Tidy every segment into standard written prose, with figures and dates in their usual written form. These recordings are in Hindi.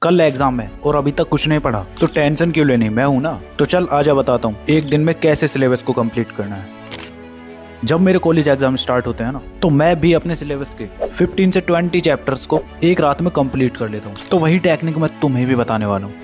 कल एग्जाम है और अभी तक कुछ नहीं पढ़ा, तो टेंशन क्यों लेनी, मैं हूं ना। तो चल आजा बताता हूँ एक दिन में कैसे सिलेबस को कंप्लीट करना है। जब मेरे कॉलेज एग्जाम स्टार्ट होते हैं ना, तो मैं भी अपने सिलेबस के 15 से 20 चैप्टर्स को एक रात में कंप्लीट कर लेता हूँ। तो वही टेक्निक मैं तुम्हें भी बताने वाला हूँ।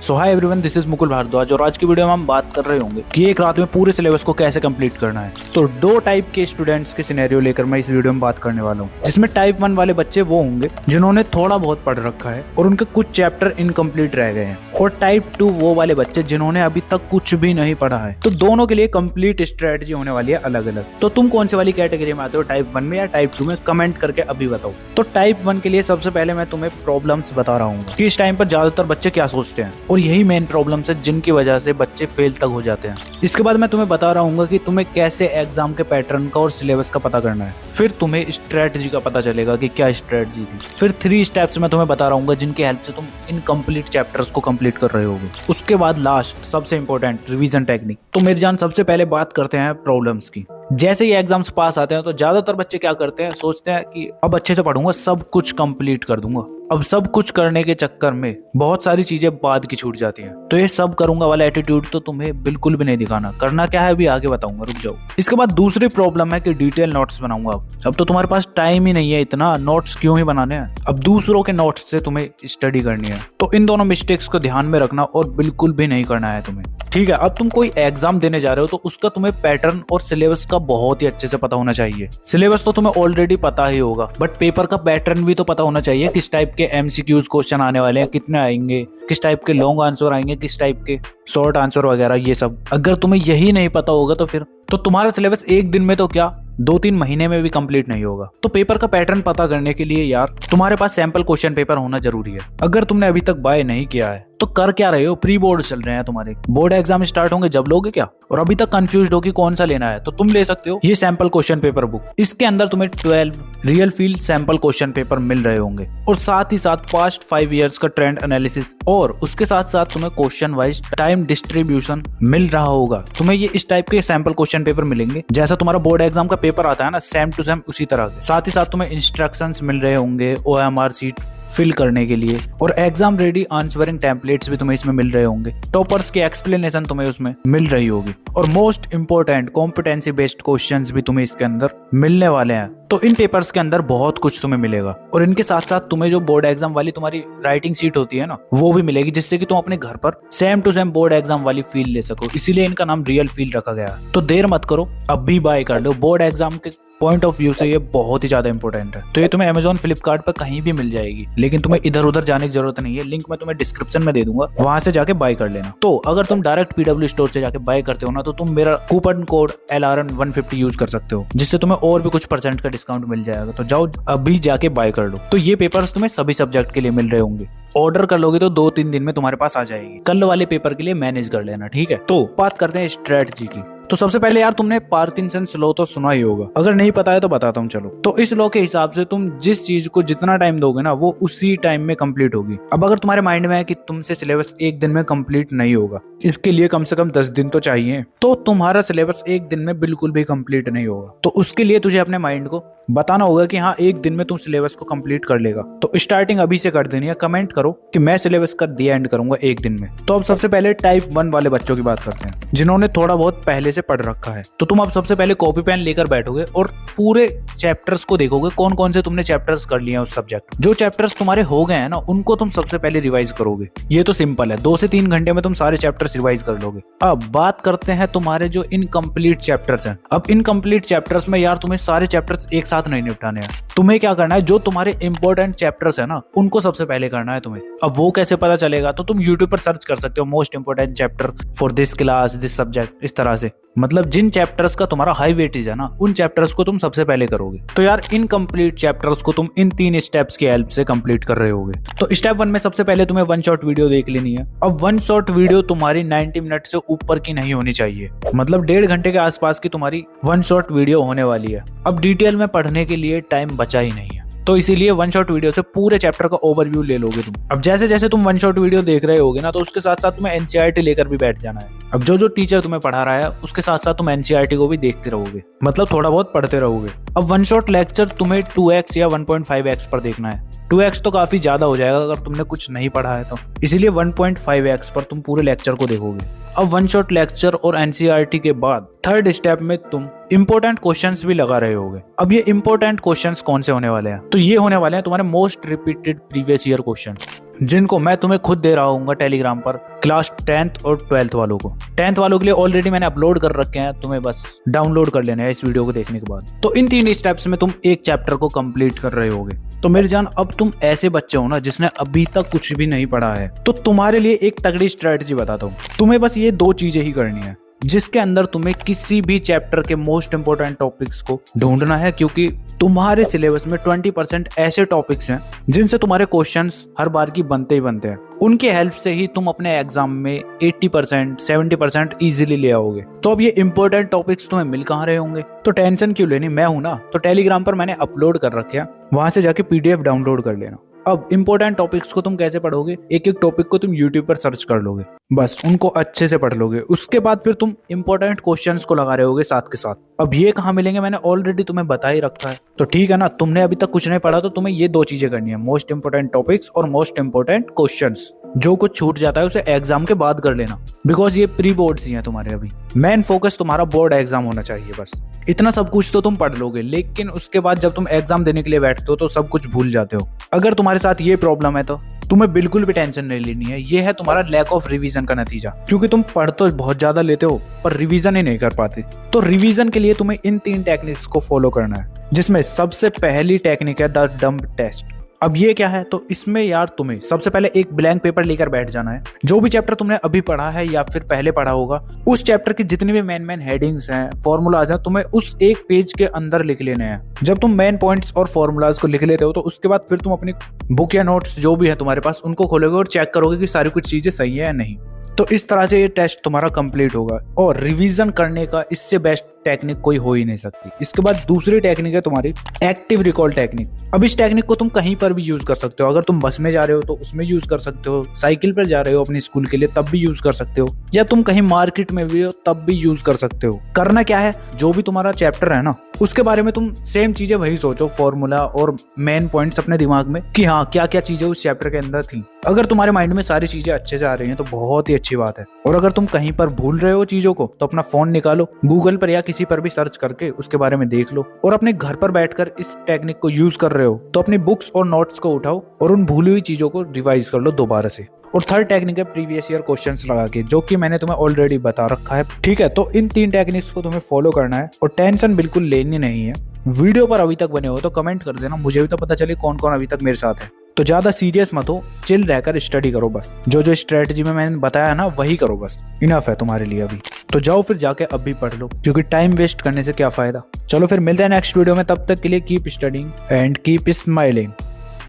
So hi everyone, this is Mukul Bhardwaj और आज की वीडियो में हम बात कर रहे होंगे कि एक रात में पूरे सिलेबस को कैसे कंप्लीट करना है। तो दो टाइप के स्टूडेंट्स के सिनेरियो लेकर मैं इस वीडियो में बात करने वाला हूँ, जिसमें टाइप 1 वाले बच्चे वो होंगे जिन्होंने थोड़ा बहुत पढ़ रखा है और उनके कुछ चैप्टर इनकम्प्लीट रह गए हैं, और टाइप 2 वो वाले बच्चे जिन्होंने अभी तक कुछ भी नहीं पढ़ा है। तो दोनों के लिए कंप्लीट स्ट्रेटजी होने वाली है अलग अलग। तो तुम कौन से वाली कैटेगरी में आते हो, टाइप 1 में या टाइप 2 में, कमेंट करके अभी बताओ। तो टाइप 1 के लिए सबसे पहले मैं तुम्हें प्रॉब्लम्स बता रहा हूँ कि इस टाइम पर ज्यादातर बच्चे क्या सोचते हैं, और यही मेन प्रॉब्लम्स है जिनकी वजह से बच्चे फेल तक हो जाते हैं। इसके बाद मैं तुम्हें बता रहा हूँ कि तुम्हें कैसे एग्जाम के पैटर्न का और सिलेबस का पता करना है। फिर तुम्हें स्ट्रेटजी का पता चलेगा कि क्या स्ट्रेटजी थी। फिर 3 स्टेप्स मैं तुम्हें बता रहा हूँ जिनकी हेल्प से तुम इनकम्प्लीट चैप्टर्स को कंप्लीट कर रहे होगे। उसके बाद लास्ट सबसे इंपॉर्टेंट रिवीजन टेक्निक। तो मेरी जान सबसे पहले बात करते हैं प्रॉब्लम्स की। जैसे ही एग्जाम्स पास आते हैं तो ज्यादातर बच्चे क्या करते हैं, सोचते हैं कि अब अच्छे से पढ़ूंगा, सब कुछ कंप्लीट कर दूंगा। अब सब कुछ करने के चक्कर में बहुत सारी चीजें बाद की छूट जाती हैं। तो ये सब करूंगा वाला एटीट्यूड तो तुम्हें बिल्कुल भी नहीं दिखाना। करना क्या है अभी आगे बताऊंगा, रुक जाओ। इसके बाद दूसरी प्रॉब्लम है कि डिटेल नोट्स बनाऊंगा। अब तो तुम्हारे पास टाइम ही नहीं है इतना, नोट्स क्यों ही बनाने हैं। अब दूसरों के नोट्स से तुम्हें स्टडी करनी है। तो इन दोनों मिस्टेक्स को ध्यान में रखना और बिल्कुल भी नहीं करना है तुम्हें, ठीक है। अब तुम कोई एग्जाम देने जा रहे हो तो उसका तुम्हें पैटर्न और सिलेबस का बहुत ही अच्छे से पता होना चाहिए। सिलेबस तो तुम्हें ऑलरेडी पता ही होगा, बट पेपर का पैटर्न भी तो पता होना चाहिए। किस टाइप के एमसीक्यूज क्वेश्चन आने वाले हैं, कितने आएंगे, किस टाइप के लॉन्ग आंसर आएंगे, किस टाइप के शॉर्ट आंसर वगैरह, ये सब। अगर तुम्हें यही नहीं पता होगा तो फिर तो तुम्हारा सिलेबस एक दिन में तो क्या 2-3 महीने में भी कंप्लीट नहीं होगा। तो पेपर का पैटर्न पता करने के लिए यार तुम्हारे पास सैंपल क्वेश्चन पेपर होना जरूरी है। अगर तुमने अभी तक बाय नहीं किया है तो कर क्या रहे हो, प्री बोर्ड चल रहे हैं तुम्हारे, बोर्ड एग्जाम स्टार्ट होंगे जब लोगे क्या, और अभी तक कंफ्यूज्ड हो कि कौन सा लेना है, तो तुम ले सकते हो ये सैंपल क्वेश्चन पेपर बुक। इसके अंदर तुम्हें 12 real field sample question paper मिल रहे होंगे, और साथ ही साथ पास्ट 5 इयर्स का ट्रेंड एनालिसिस, और उसके साथ साथ तुम्हें क्वेश्चन वाइज टाइम डिस्ट्रीब्यूशन मिल रहा होगा। तुम्हें ये इस टाइप के सैंपल क्वेश्चन पेपर मिलेंगे जैसा तुम्हारा बोर्ड एग्जाम का पेपर आता है ना, सेम टू सेम उसी तरह के। साथ ही साथ तुम्हें इंस्ट्रक्शंस मिल रहे होंगे OMR शीट फिल करने के लिए, और एग्जाम रेडी आंसरिंग टेम्पलेट्स भी तुम्हें इसमें मिल रहे होंगे। टॉपर्स के एक्सप्लेनेशन तुम्हें उसमें मिल रही होगी, और most important competency based questions भी तुम्हें इसके अंदर मिलने वाले हैं। तो इन पेपर्स के अंदर बहुत कुछ तुम्हें मिलेगा, और इनके साथ साथ तुम्हें जो बोर्ड एग्जाम वाली तुम्हारी राइटिंग शीट होती है ना, वो भी मिलेगी, जिससे कि तुम अपने घर पर same to same board exam वाली फील ले सको। इसीलिए इनका नाम रियल फील रखा गया है। तो देर मत करो, अभी बाय कर लो। बोर्ड एग्जाम के पॉइंट ऑफ व्यू से ये बहुत ही ज्यादा इंपॉर्टेंट है। तो ये तुम्हें Amazon फ्लिपकार्ट पर कहीं भी मिल जाएगी, लेकिन तुम्हें इधर उधर जाने की जरूरत नहीं है। लिंक मैं तुम्हें डिस्क्रिप्शन में दे दूंगा, वहां से जाके बाय कर लेना। तो अगर तुम डायरेक्ट PW स्टोर से जाके बाय करते हो ना, तो तुम मेरा कूपन कोड LRN150 यूज कर सकते हो, जिससे तुम्हें और भी कुछ % का डिस्काउंट मिल जाएगा। तो जाओ अभी जाके बाय कर लो। तो ये पेपर्स तुम्हें सभी सब्जेक्ट के लिए मिल रहे होंगे। ऑर्डर कर लोगे तो 2-3 दिन में तुम्हारे पास आ जाएगी। कल वाले पेपर के लिए मैनेज कर लेना, ठीक है। तो बात करते हैं स्ट्रेटजी की। तो सबसे पहले यार तुमने पार्किंसंस लॉ तो सुना ही होगा, अगर नहीं पता है तो बताता हूँ चलो। तो इस लॉ के हिसाब से तुम जिस चीज को जितना टाइम दोगे ना, वो उसी टाइम में कंप्लीट होगी। अब अगर तुम्हारे माइंड में है कि तुमसे सिलेबस एक दिन में कंप्लीट नहीं होगा, इसके लिए कम से कम 10 दिन तो चाहिए, तो तुम्हारा सिलेबस एक दिन में बिल्कुल भी कंप्लीट नहीं होगा। तो उसके लिए तुझे अपने माइंड को बताना होगा कि हाँ, एक दिन में तुम सिलेबस को कंप्लीट कर लेगा। तो स्टार्टिंग अभी से कर देनी है। कमेंट करो कि मैं सिलेबस का दी एंड करूंगा एक दिन में। तो अब सबसे पहले टाइप 1 वाले बच्चों की बात करते हैं, जिन्होंने थोड़ा बहुत पहले से पढ़ रखा है। तो तुम अब सबसे पहले कॉपी पेन लेकर बैठोगे और पूरे चैप्टर्स को देखोगे, कौन कौन से तुमने चैप्टर्स कर लिए हैं उस सब्जेक्ट। जो चैप्टर्स तुम्हारे हो गए हैं ना, उनको तुम सबसे पहले रिवाइज करोगे। ये तो सिंपल है, 2 से 3 घंटे में तुम सारे चैप्टर्स रिवाइज कर लोगे। अब बात करते हैं तुम्हारे जो इनकम्प्लीट चैप्टर्स हैं। अब इनकम्प्लीट चैप्टर्स में यार तुम्हें सारे चैप्टर्स एक साथ नहीं निपटाने हैं। तुम्हें क्या करना है, जो तुम्हारे इंपॉर्टेंट चैप्टर्स है ना, उनको सबसे पहले करना है तुम्हें। अब वो कैसे पता चलेगा, तो तुम यूट्यूब पर सर्च कर सकते हो, most important chapter for this class this subject, इस तरह से। मतलब जिन चैप्टर्स का तुम्हारा हाई वेटेज है ना, उन चैप्टर्स को तुम सबसे पहले करोगे। तो यार इनकम्प्लीट चैप्टर्स को तुम इन 3 स्टेप्स की हेल्प से कंप्लीट कर रहे होगे। तो स्टेप 1 में सबसे पहले तुम्हें 1 शॉट वीडियो देख लेनी है। अब 1 शॉट वीडियो तुम्हारी 90 मिनट से ऊपर की नहीं होनी चाहिए, मतलब 1.5 घंटे के आसपास की तुम्हारी 1 शॉट वीडियो होने वाली है। अब डिटेल में पढ़ने के लिए टाइम बचा ही नहीं है, तो इसीलिए 1 शॉट वीडियो से पूरे चैप्टर का ओवरव्यू ले लोगे तुम। अब जैसे जैसे तुम 1 शॉट वीडियो देख रहे होगे ना, तो उसके साथ साथ तुम्हें NCERT लेकर भी बैठ जाना है। अब जो जो टीचर तुम्हें पढ़ा रहा है, उसके साथ साथ तुम NCERT को भी देखते रहोगे, मतलब थोड़ा बहुत पढ़ते रहोगे। अब 1 शॉट लेक्चर तुम्हें 2x या 1.5x पर देखना है। 2x तो काफी ज्यादा हो जाएगा अगर तुमने कुछ नहीं पढ़ा है तो, इसीलिए 1.5x पर तुम पूरे लेक्चर को देखोगे। अब वन शॉट लेक्चर और एनसीईआरटी के बाद थर्ड स्टेप में तुम इंपॉर्टेंट क्वेश्चंस भी लगा रहे होगे। अब ये इंपॉर्टेंट क्वेश्चंस कौन से होने वाले हैं? तो ये होने वाले हैं तुम्हारे most repeated previous year questions, जिनको मैं तुम्हें खुद दे रहा हूँ टेलीग्राम पर क्लास 10th और 12th वालों को। 10th वालों के लिए ऑलरेडी मैंने अपलोड कर रखे हैं, तुम्हें बस डाउनलोड कर लेना है इस वीडियो को देखने के बाद। तो इन 3 स्टेप्स में तुम एक चैप्टर को कंप्लीट कर रहे होगे। तो मेरी जान, अब तुम ऐसे बच्चे हो ना जिसने अभी तक कुछ भी नहीं पढ़ा है, तो तुम्हारे लिए एक तगड़ी स्ट्रेटजी बताता हूँ। तुम्हें बस ये 2 चीजें ही करनी है, जिसके अंदर तुम्हें किसी भी चैप्टर के मोस्ट इंपोर्टेंट टॉपिक्स को ढूंढना है, क्योंकि तुम्हारे सिलेबस में 20% ऐसे टॉपिक्स हैं जिनसे तुम्हारे क्वेश्चंस हर बार की बनते ही बनते हैं। उनके हेल्प से ही तुम अपने एग्जाम में 80% 70% इजीली ले आओगे। तो अब ये इंपॉर्टेंट टॉपिक्स तुम्हें मिल कहाँ रहे होंगे? तो टेंशन क्यों लेनी, मैं हूं ना। तो टेलीग्राम पर मैंने अपलोड कर रखे हैं, वहां से जाके PDF डाउनलोड कर लेना। अब इंपॉर्टेंट टॉपिक्स को तुम कैसे पढ़ोगे? एक एक टॉपिक को तुम यूट्यूब पर सर्च कर लोगे, बस उनको अच्छे से पढ़ लोगे। उसके बाद फिर तुम इंपॉर्टेंट क्वेश्चंस को लगा रहे होगे साथ के साथ। अब ये कहाँ मिलेंगे मैंने ऑलरेडी तुम्हें बता ही रखा है। तो ठीक है ना, तुमने अभी तक कुछ नहीं पढ़ा तो तुम्हें ये 2 चीजें करनी है, मोस्ट इंपोर्टेंट टॉपिक्स और मोस्ट इंपोर्टेंट क्वेश्चंस। जो कुछ छूट जाता है उसे एग्जाम के बाद कर लेना, बिकॉज ये प्री बोर्ड्स ही हैं तुम्हारे। अभी मेन फोकस तुम्हारा बोर्ड एग्जाम होना चाहिए। बस इतना सब कुछ तो तुम पढ़ लोगे, लेकिन उसके बाद जब तुम एग्जाम देने के लिए बैठते हो तो सब कुछ भूल जाते हो। अगर तुम्हारे साथ ये प्रॉब्लम है तो तुम्हें बिल्कुल भी टेंशन नहीं लेनी है। ये है तुम्हारा लैक ऑफ रिवीजन का नतीजा, क्योंकि तुम पढ़ तो बहुत ज्यादा लेते हो पर रिवीजन ही नहीं कर पाते। तो रिवीजन के लिए तुम्हें इन 3 टेक्निक्स को फॉलो करना है, जिसमें सबसे पहली टेक्निक है द डंप टेस्ट। अब ये क्या है? तो इसमें यार तुम्हें सबसे पहले एक ब्लैंक पेपर लेकर बैठ जाना है। जो भी चैप्टर तुमने अभी पढ़ा है या फिर पहले पढ़ा होगा, उस चैप्टर की जितनी भी मेन हेडिंग्स हैं, फॉर्मूलाज हैं, तुम्हें उस एक पेज के अंदर लिख लेने हैं। जब तुम मेन पॉइंट्स और फॉर्मूलाज को लिख लेते हो तो उसके बाद फिर तुम अपनी बुक या नोट्स जो भी है तुम्हारे पास, उनको खोलोगे और चेक करोगे कि सारी कुछ चीजें सही है या नहीं। तो इस तरह से ये टेस्ट तुम्हारा कंप्लीट होगा, और रिवीजन करने का इससे बेस्ट टेक्निक कोई हो ही नहीं सकती। इसके बाद दूसरी टेक्निक है तुम्हारी एक्टिव रिकॉल टेक्निक। अब इस टेक्निक को तुम कहीं पर भी यूज कर सकते हो। अगर तुम बस में जा रहे हो तो उसमें यूज कर सकते हो, साइकिल पर जा रहे हो अपने स्कूल के लिए तब भी यूज कर सकते हो, या तुम कहीं मार्केट में भी हो तब भी यूज कर सकते हो। करना क्या है, जो भी तुम्हारा चैप्टर है ना उसके बारे में तुम सेम चीजें वही सोचो, फॉर्मूला और मेन पॉइंट्स अपने दिमाग में कि हाँ क्या क्या चीजें उस चैप्टर के अंदर थी। अगर तुम्हारे माइंड में सारी चीजें अच्छे से आ रही हैं तो बहुत ही अच्छी बात है। और अगर तुम कहीं पर भूल रहे हो चीजों को तो अपना फोन निकालो, गूगल पर या किसी पर भी सर्च करके उसके बारे में देख लो, और अपने घर पर बैठकर इस टेक्निक को यूज कर रहे हो तो अपनी बुक्स और नोट्स को उठाओ और उन भूली हुई चीजों को रिवाइज कर लो दोबारा से। और थर्ड टेक्निक है प्रीवियस ईयर क्वेश्चंस लगा के, जो कि मैंने तुम्हें ऑलरेडी बता रखा है। ठीक है, तो इन 3 टेक्निक्स को तुम्हें फॉलो करना है और टेंशन बिल्कुल लेनी नहीं है। वीडियो पर अभी तक बने हो तो कमेंट कर देना, मुझे भी तो पता चले कौन कौन अभी तक मेरे साथ है। तो ज्यादा सीरियस मत हो, चिल रहकर स्टडी करो। बस जो जो स्ट्रेटजी में मैंने बताया ना वही करो, बस इनफ है तुम्हारे लिए अभी। तो जाओ फिर जाके अभी पढ़ लो, क्योंकि टाइम वेस्ट करने से क्या फायदा। चलो फिर मिलते हैं नेक्स्ट वीडियो में, तब तक के लिए keep studying and keep smiling.